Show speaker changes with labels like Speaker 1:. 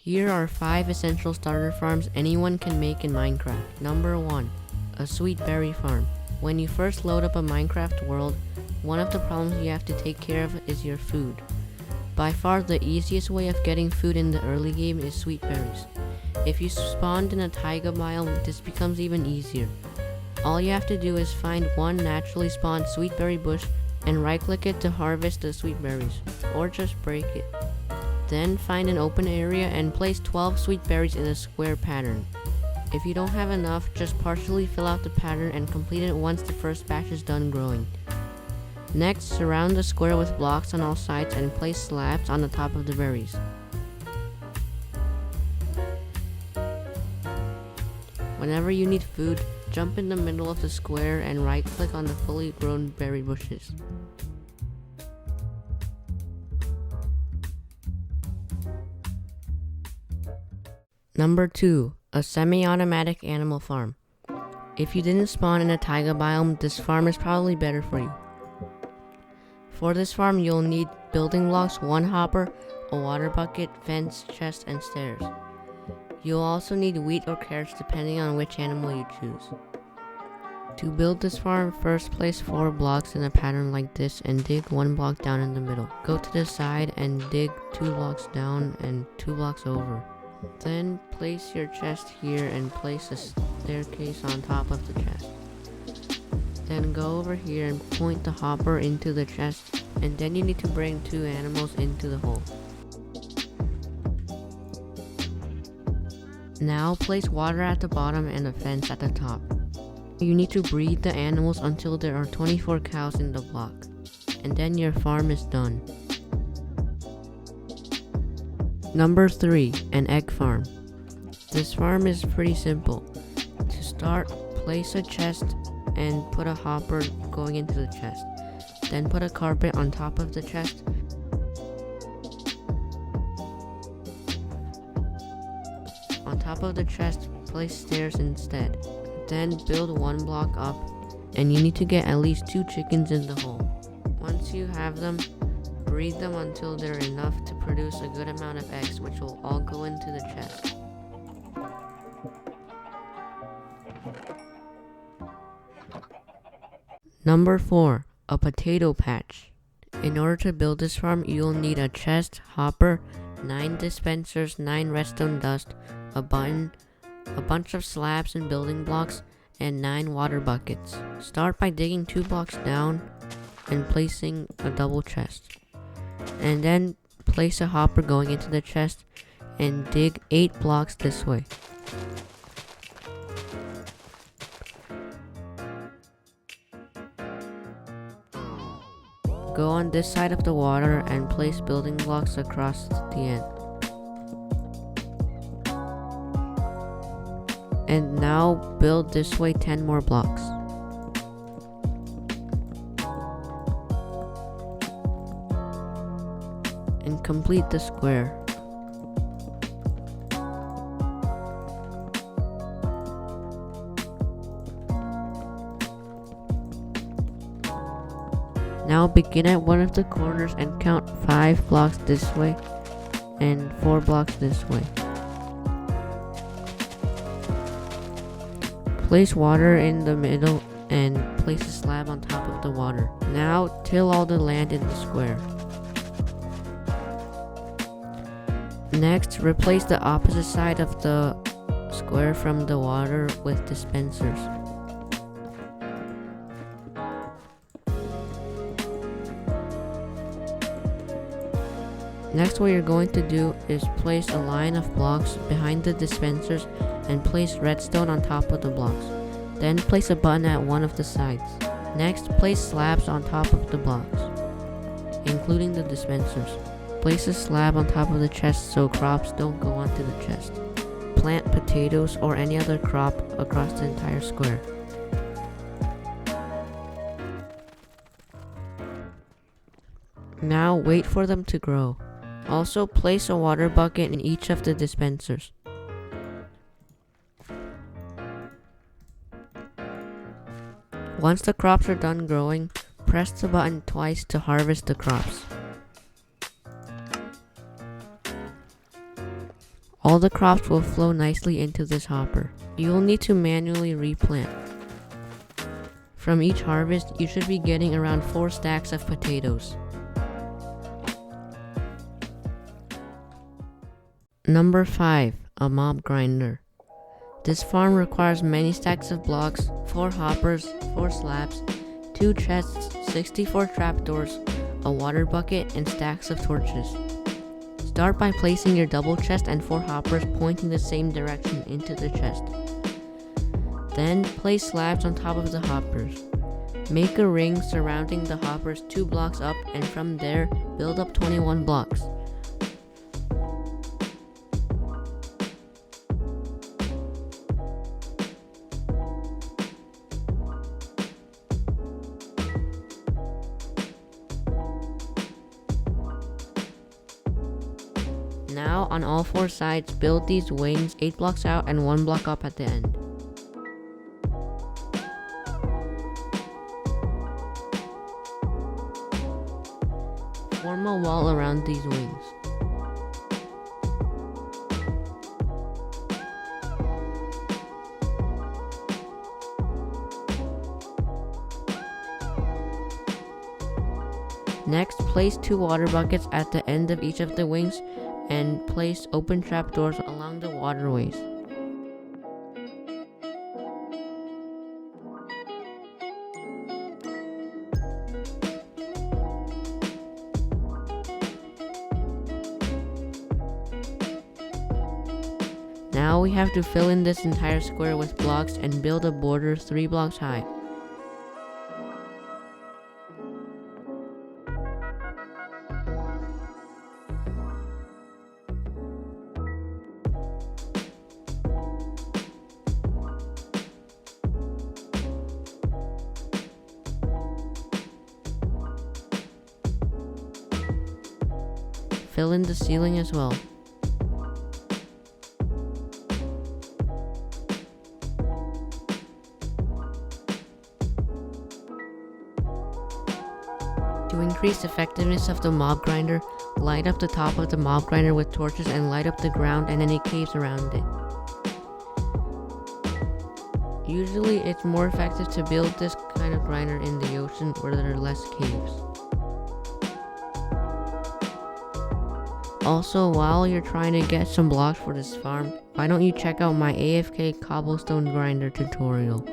Speaker 1: Here are 5 essential starter farms anyone can make in Minecraft. Number 1. A sweet berry farm. When you first load up a Minecraft world, one of the problems you have to take care of is your food. By far the easiest way of getting food in the early game is sweet berries. If you spawned in a taiga biome, this becomes even easier. All you have to do is find one naturally spawned sweet berry bush and right click it to harvest the sweet berries, or just break it. Then find an open area and place 12 sweet berries in a square pattern. If you don't have enough, just partially fill out the pattern and complete it once the first batch is done growing. Next, surround the square with blocks on all sides and place slabs on the top of the berries. Whenever you need food, jump in the middle of the square and right click on the fully grown berry bushes. Number 2. A semi-automatic animal farm. If you didn't spawn in a taiga biome, this farm is probably better for you. For this farm, you'll need building blocks, 1 hopper, a water bucket, fence, chest, and stairs. You'll also need wheat or carrots depending on which animal you choose. To build this farm, first place 4 blocks in a pattern like this and dig 1 block down in the middle. Go to the side and dig 2 blocks down and 2 blocks over. Then place your chest here and place a staircase on top of the chest. Then go over here and point the hopper into the chest, and then you need to bring 2 animals into the hole. Now place water at the bottom and a fence at the top. You need to breed the animals until there are 24 cows in the block, and then your farm is done. Number 3. An egg farm. This farm is pretty simple. To start, place a chest and put a hopper going into the chest. Then put a carpet on top of the chest. On top of the chest, place stairs instead. Then build 1 block up, and you need to get at least 2 chickens in the hole. Once you have them, breed them until they're enough to produce a good amount of eggs, which will all go into the chest. Number 4. A potato patch. In order to build this farm, you'll need a chest, hopper, 9 dispensers, 9 redstone dust, a button, a bunch of slabs and building blocks, and 9 water buckets. Start by digging 2 blocks down and placing a double chest. And then place a hopper going into the chest and dig 8 blocks this way. Go on this side of the water and place building blocks across the end. And now build this way 10 more blocks. And complete the square. Now begin at one of the corners and count 5 blocks this way and 4 blocks this way. Place water in the middle and place a slab on top of the water. Now till all the land in the square. Next, replace the opposite side of the square from the water with dispensers. Next, what you're going to do is place a line of blocks behind the dispensers and place redstone on top of the blocks. Then place a button at one of the sides. Next, place slabs on top of the blocks, including the dispensers. Place a slab on top of the chest so crops don't go onto the chest. Plant potatoes or any other crop across the entire square. Now wait for them to grow. Also place a water bucket in each of the dispensers. Once the crops are done growing, press the button twice to harvest the crops. All the crops will flow nicely into this hopper. You will need to manually replant. From each harvest, you should be getting around 4 stacks of potatoes. Number 5. A mob grinder. This farm requires many stacks of blocks, 4 hoppers, 4 slabs, 2 chests, 64 trapdoors, a water bucket, and stacks of torches. Start by placing your double chest and 4 hoppers pointing the same direction into the chest. Then place slabs on top of the hoppers. Make a ring surrounding the hoppers 2 blocks up, and from there build up 21 blocks. Now, on all 4 sides, build these wings 8 blocks out and 1 block up at the end. Form a wall around these wings. Next, place 2 water buckets at the end of each of the wings and place open trapdoors along the waterways. Now we have to fill in this entire square with blocks and build a border 3 blocks high. Fill in the ceiling as well. To increase effectiveness of the mob grinder, light up the top of the mob grinder with torches and light up the ground and any caves around it. Usually it's more effective to build this kind of grinder in the ocean where there are less caves. Also, while you're trying to get some blocks for this farm, why don't you check out my AFK cobblestone grinder tutorial.